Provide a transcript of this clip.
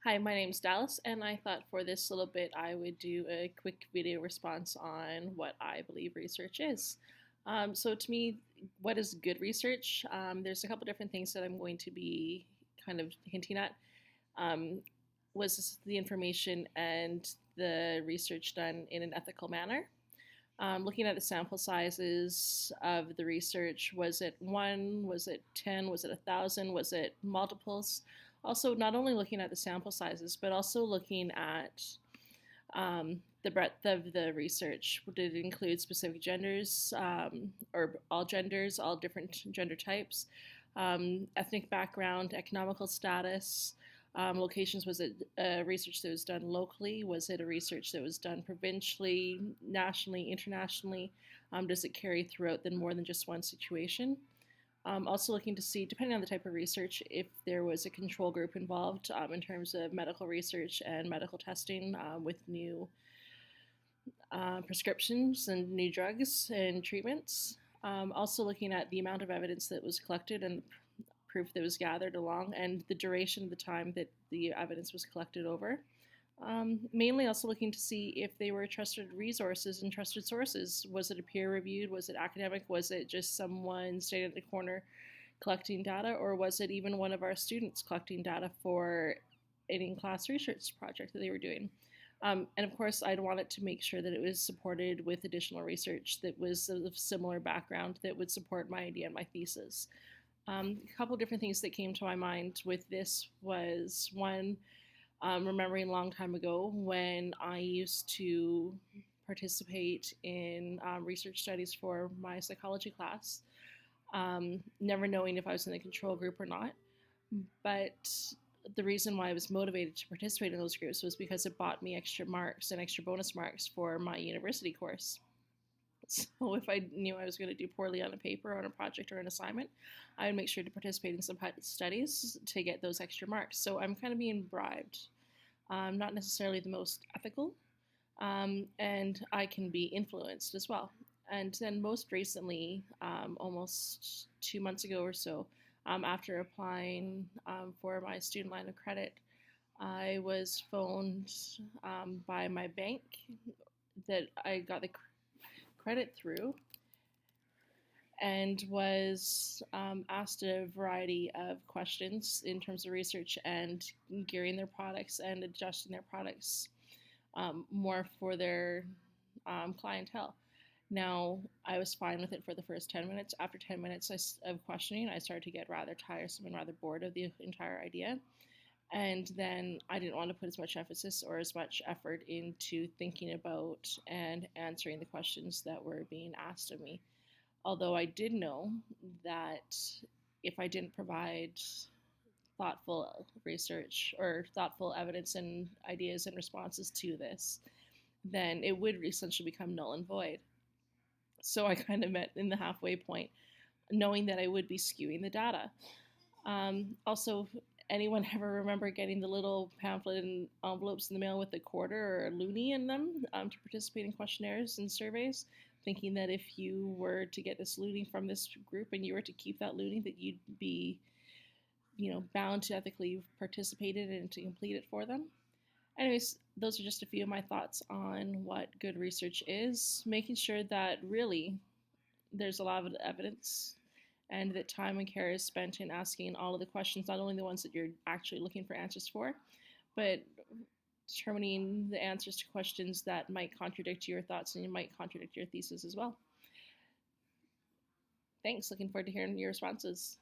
Hi, my name's Dallas, and I thought for this little bit I would do a quick video response on what I believe research is. So, to me, what is good research? There's a couple different things that I'm going to be kind of hinting at. Um, was the information and the research done in an ethical manner? Looking at the sample sizes of the research, was it one, was it 10, was it 1,000, was it multiples? Also, not only looking at the sample sizes, but also looking at the breadth of the research. Did it include specific genders or all genders, all different gender types, ethnic background, economical status, locations? Was it research that was done locally? Was it a research that was done provincially, nationally, internationally? Does it carry throughout then more than just one situation? Also looking to see, depending on the type of research, if there was a control group involved in terms of medical research and medical testing with new prescriptions and new drugs and treatments. Also looking at the amount of evidence that was collected and proof that was gathered along and the duration of the time that the evidence was collected over. Mainly also looking to see if they were trusted resources and trusted sources. Was it a peer reviewed? Was it academic? Was it just someone standing at the corner collecting data? Or was it even one of our students collecting data for an in-class research project that they were doing? And of course, I'd wanted to make sure that it was supported with additional research that was of similar background that would support my idea and my thesis. A couple different things that came to my mind with this was one, remembering a long time ago when I used to participate in research studies for my psychology class, never knowing if I was in the control group or not. But the reason why I was motivated to participate in those groups was because it bought me extra marks and extra bonus marks for my university course. So if I knew I was going to do poorly on a paper, or on a project, or an assignment, I would make sure to participate in some studies to get those extra marks. So I'm kind of being bribed. Not necessarily the most ethical, and I can be influenced as well. And then most recently, almost 2 months ago or so, after applying for my student line of credit, I was phoned by my bank that I got the credit through, and was asked a variety of questions in terms of research and gearing their products and adjusting their products more for their clientele. Now, I was fine with it for the first 10 minutes. After 10 minutes of questioning, I started to get rather tiresome and rather bored of the entire idea. And then I didn't want to put as much emphasis or as much effort into thinking about and answering the questions that were being asked of me. Although I did know that if I didn't provide thoughtful research or thoughtful evidence and ideas and responses to this, then it would essentially become null and void. So I kind of met in the halfway point, knowing that I would be skewing the data. Also, anyone ever remember getting the little pamphlet and envelopes in the mail with a quarter or a loonie in them to participate in questionnaires and surveys, thinking that if you were to get this loonie from this group and you were to keep that loonie, that you'd be, bound to ethically participate in it and to complete it for them? Anyways, those are just a few of my thoughts on what good research is, making sure that really there's a lot of evidence and that time and care is spent in asking all of the questions, not only the ones that you're actually looking for answers for, but determining the answers to questions that might contradict your thoughts and might contradict your thesis as well. Thanks. Looking forward to hearing your responses.